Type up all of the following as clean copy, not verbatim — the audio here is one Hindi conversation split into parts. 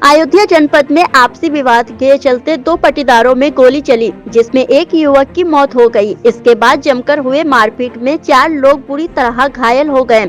अयोध्या जनपद में आपसी विवाद के चलते दो पटीदारों में गोली चली, जिसमें एक युवक की मौत हो गई। इसके बाद जमकर हुए मारपीट में 4 लोग बुरी तरह घायल हो गए,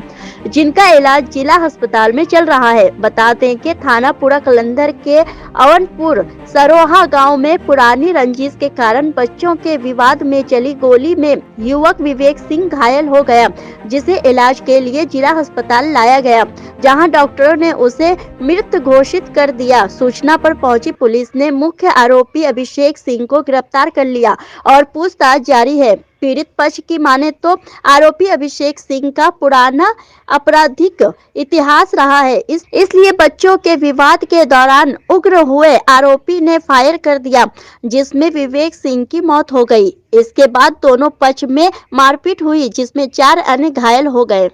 जिनका इलाज जिला अस्पताल में चल रहा है। बता दें कि थाना पूरा कलंदर के अवनपुर सरोहा गांव में पुरानी रंजिश के कारण बच्चों के विवाद में चली गोली में युवक विवेक सिंह घायल हो गया, जिसे इलाज के लिए जिला अस्पताल लाया गया, जहां डॉक्टरों ने उसे मृत घोषित कर दिया। सूचना पर पहुंची पुलिस ने मुख्य आरोपी अभिषेक सिंह को गिरफ्तार कर लिया और पूछताछ जारी है। पीड़ित पक्ष की माने तो आरोपी अभिषेक सिंह का पुराना आपराधिक इतिहास रहा है, इसलिए बच्चों के विवाद के दौरान उग्र हुए आरोपी ने फायर कर दिया, जिसमें विवेक सिंह की मौत हो गई। इसके बाद दोनों पक्ष में मारपीट हुई, जिसमें 4 अन्य घायल हो गए।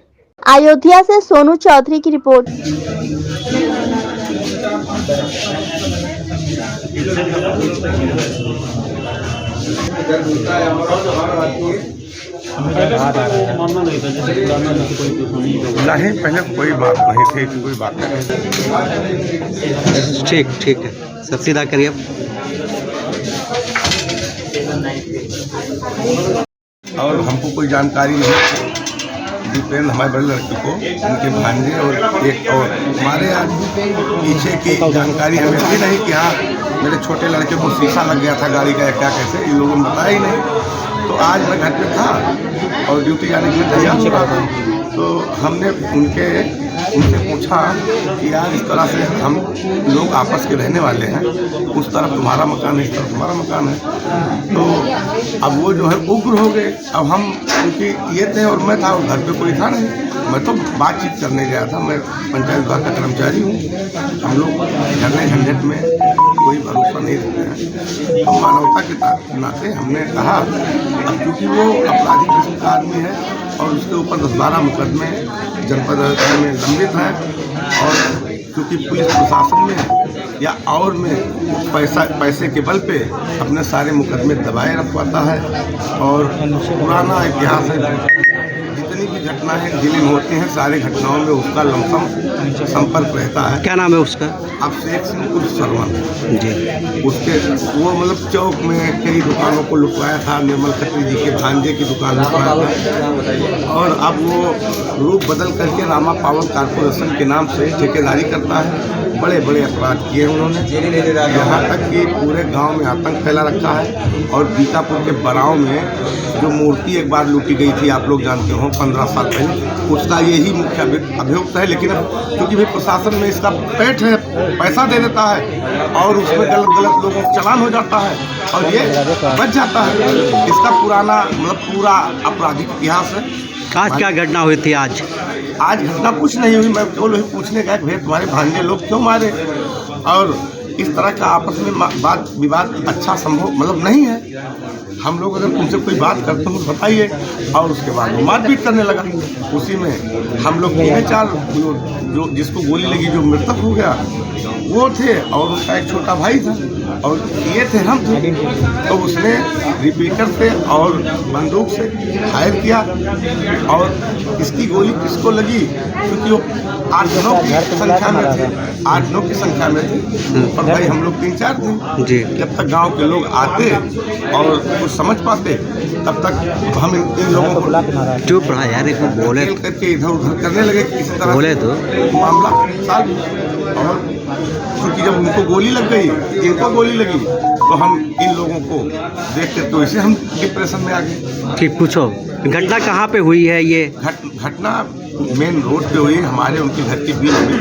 अयोध्या से सोनू चौधरी की रिपोर्ट। नहीं, पहले कोई बात नहीं थी, कोई बात नहीं। ठीक है, सब सीधा करिए। और हमको कोई जानकारी नहीं। दीपेंद्र हमारे बड़े लड़की को, उनके भांजे और एक और हमारे यहाँ पीछे की जानकारी हमें भी नहीं कि हाँ मेरे छोटे लड़के को शीशा लग गया था गाड़ी का, क्या कैसे, इन लोगों ने बताया ही नहीं। तो आज मैं घर पे था और ड्यूटी जाने के लिए तैयार हो रहा था, तो हमने उनसे पूछा कि यार इस तरह से हम लोग आपस के रहने वाले हैं, उस तरफ तुम्हारा मकान है, इस तरफ तुम्हारा मकान है। तो अब वो जो है उग्र हो गए। अब हम क्योंकि ये थे और मैं था, और घर पे कोई था नहीं, मैं तो बातचीत करने गया था। मैं पंचायत विभाग का कर्मचारी हूँ। हम लोग झगड़े झंझट में कोई भरोसा नहीं रखते हैं। तो मानवता के नाते हमने कहा, अब क्योंकि वो आपराधिक किस्म का आदमी है और उसके ऊपर 10-12 मुकदमे जनपद अयोध्या में लंबित हैं, और क्योंकि पुलिस प्रशासन में या और में पैसे के बल पे अपने सारे मुकदमे दबाए रखवाता है, और पुराना इतिहास है। जितनी भी घटनाएं जिले में होती हैं, सारे घटनाओं में उसका लमसम संपर्क रहता है। क्या नाम है उसका? अभिषेक सिंह उर्फ सरवन जी। उसके वो मतलब चौक में कई दुकानों को लुटवाया था, निर्मल खत्री जी के भांजे की दुकान लुटवाया था, और अब वो रूप बदल करके रामा पावर कारपोरेशन के नाम से ठेकेदारी करता है। बड़े बड़े अपराध किए उन्होंने, यहाँ तक कि पूरे गांव में आतंक फैला रखा है। और बीकापुर के बराव में जो मूर्ति एक बार लूटी गई थी, आप लोग जानते हो, 15 साल पहले, उसका यही मुख्य अभियुक्त है। लेकिन अब क्योंकि भी प्रशासन में इसका पेट है, पैसा दे देता है और उसमें गलत लोगों को चालान हो जाता है और ये बच जाता है। इसका पुराना मतलब पूरा आपराधिक इतिहास है। आज क्या घटना हुई थी? आज घटना कुछ नहीं हुई। मैं केवल वही पूछने का कि भाई तुम्हारे भांजे लोग क्यों मारे, और इस तरह का आपस में बात विवाद अच्छा संभव मतलब नहीं है। हम लोग अगर तुमसे कोई बात करते हो तो बताइए, और उसके बाद वो मारपीट करने लगा। उसी में हम लोग 3-4 जो जिसको गोली लगी, जो मृतक हो गया वो थे, और उसका एक छोटा भाई था, और ये थे हम थे। तो उसने रिपीटर से और बंदूक से फायर किया, और इसकी गोली किसको लगी, क्योंकि वो 8-9 की संख्या में थे, 8-9 की संख्या में थे, और भाई हम लोग 3-4 थे जी। जब तक गांव के लोग आते और कुछ समझ पाते, तब तक हम इन लोगों को चुप रहा यार, बोले करके इधर उधर करने लगे किसी तरह बोले तो मामला साल। और क्योंकि जब उनको गोली लग गई, इनको गोली लगी, तो हम इन लोगों को देखते तो इसे हम डिप्रेशन में आ गए। ठीक, पूछो घटना कहाँ पे हुई है? ये घटना मेन रोड पे हुई, हमारे उनके घर के बीच में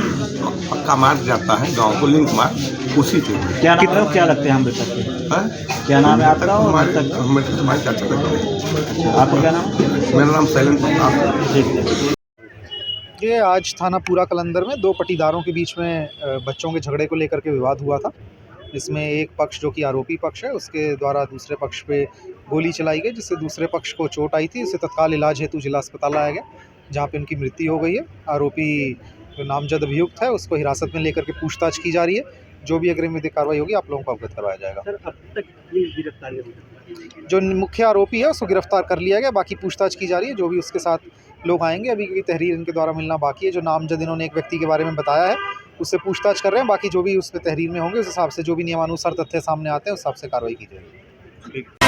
पक्का मार्ग जाता है, गांव को लिंक मार्ग, उसी पे। क्या नाम है? क्या लगते हैं हम तक के? क्या नाम है आपका? हमारे चाचा लगते हैं। आपका क्या नाम? मेरा नाम शैलेंद्र प्रताप। ये आज थाना पूरा कलंदर में 2 पटीदारों के बीच में बच्चों के झगड़े को लेकर के विवाद हुआ था। इसमें एक पक्ष जो कि आरोपी पक्ष है, उसके द्वारा दूसरे पक्ष पे गोली चलाई गई, जिससे दूसरे पक्ष को चोट आई थी। उसे तत्काल इलाज हेतु जिला अस्पताल लाया गया, जहाँ पे उनकी मृत्यु हो गई है। आरोपी जो नामजद अभियुक्त है, उसको हिरासत में लेकर के पूछताछ की जा रही है। जो भी अग्रिम विधिक कार्रवाई होगी आप लोगों को अवगत करवाया जाएगा। सर, अब तक गिरफ्तारी जो मुख्य आरोपी है उसको गिरफ्तार कर लिया गया, बाकी पूछताछ की जा रही है। जो भी उसके साथ लोग आएंगे, अभी की तहरीर इनके द्वारा मिलना बाकी है। जो नामजद इन्होंने एक व्यक्ति के बारे में बताया है, उससे पूछताछ कर रहे हैं। बाकी जो भी उस पर तहरीर में होंगे उस हिसाब से जो भी नियमानुसार तथ्य सामने आते हैं उस हिसाब से कार्रवाई की जाएगी।